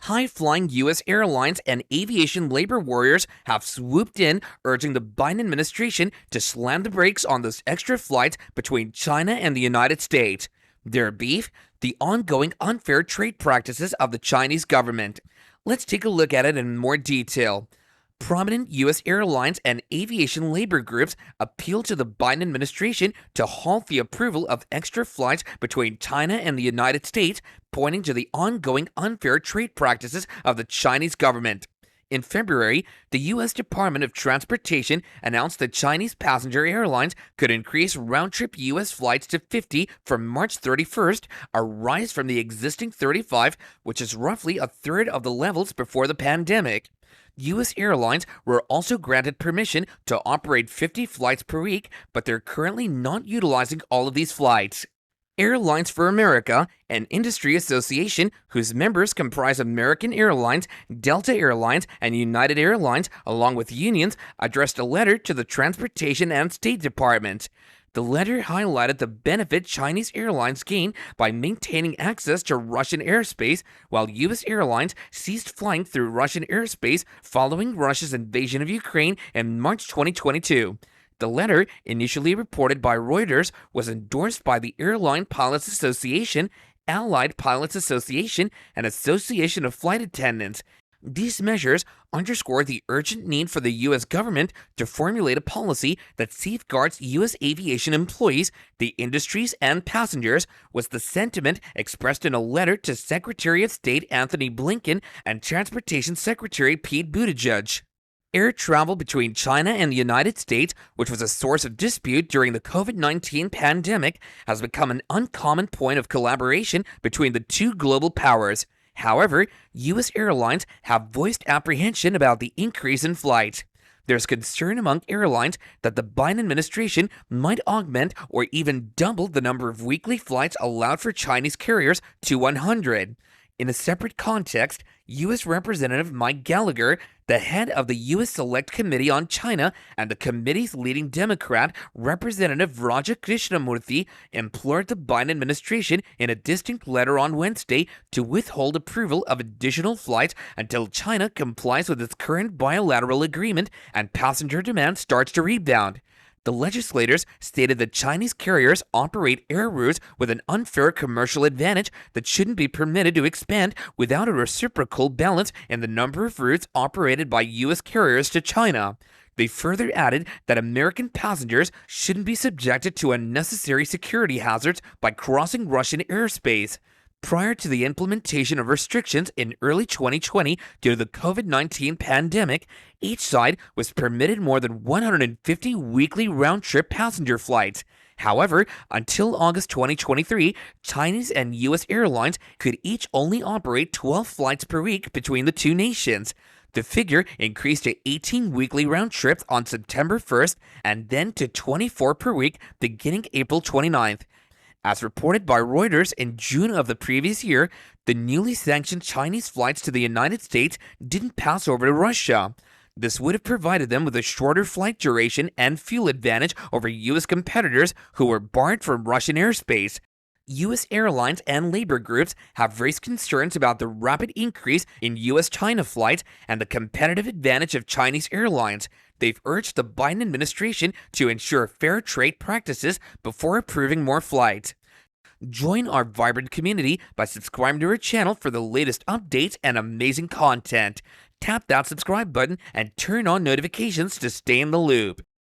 High-flying U.S. airlines and aviation labor warriors have swooped in, urging the Biden administration to slam the brakes on those extra flights between China and the United States. Their beef? The ongoing unfair trade practices of the Chinese government. Let's take a look at it in more detail. Prominent U.S. airlines and aviation labor groups appeal to the Biden administration to halt the approval of extra flights between China and the United States, pointing to the ongoing unfair trade practices of the Chinese government. In February, the U.S. Department of Transportation announced that Chinese passenger airlines could increase round-trip U.S. flights to 50 from March 31st, a rise from the existing 35, which is roughly a third of the levels before the pandemic. U.S. airlines were also granted permission to operate 50 flights per week, but they're currently not utilizing all of these flights. Airlines for America, an industry association whose members comprise American Airlines, Delta Airlines, and United Airlines, along with unions, addressed a letter to the Transportation and State Department. The letter highlighted the benefit Chinese airlines gain by maintaining access to Russian airspace, while U.S. airlines ceased flying through Russian airspace following Russia's invasion of Ukraine in March 2022. The letter, initially reported by Reuters, was endorsed by the Airline Pilots Association, Allied Pilots Association, and Association of Flight Attendants. These measures underscore the urgent need for the U.S. government to formulate a policy that safeguards U.S. aviation employees, the industries, and passengers, was the sentiment expressed in a letter to Secretary of State Anthony Blinken and Transportation Secretary Pete Buttigieg. Air travel between China and the United States, which was a source of dispute during the COVID-19 pandemic, has become an uncommon point of collaboration between the two global powers. However, U.S. airlines have voiced apprehension about the increase in flights. There's concern among airlines that the Biden administration might augment or even double the number of weekly flights allowed for Chinese carriers to 100. In a separate context, U.S. Representative Mike Gallagher, the head of the U.S. Select Committee on China and the committee's leading Democrat, Representative Raja Krishnamurthy, implored the Biden administration in a distinct letter on Wednesday to withhold approval of additional flights until China complies with its current bilateral agreement and passenger demand starts to rebound. The legislators stated that Chinese carriers operate air routes with an unfair commercial advantage that shouldn't be permitted to expand without a reciprocal balance in the number of routes operated by U.S. carriers to China. They further added that American passengers shouldn't be subjected to unnecessary security hazards by crossing Russian airspace. Prior to the implementation of restrictions in early 2020 due to the COVID-19 pandemic, each side was permitted more than 150 weekly round-trip passenger flights. However, until August 2023, Chinese and U.S. airlines could each only operate 12 flights per week between the two nations. The figure increased to 18 weekly round trips on September 1st and then to 24 per week beginning April 29th. As reported by Reuters in June of the previous year, the newly sanctioned Chinese flights to the United States didn't pass over to Russia. This would have provided them with a shorter flight duration and fuel advantage over U.S. competitors who were barred from Russian airspace. U.S. airlines and labor groups have raised concerns about the rapid increase in U.S.-China flights and the competitive advantage of Chinese airlines. They've urged the Biden administration to ensure fair trade practices before approving more flights. Join our vibrant community by subscribing to our channel for the latest updates and amazing content. Tap that subscribe button and turn on notifications to stay in the loop.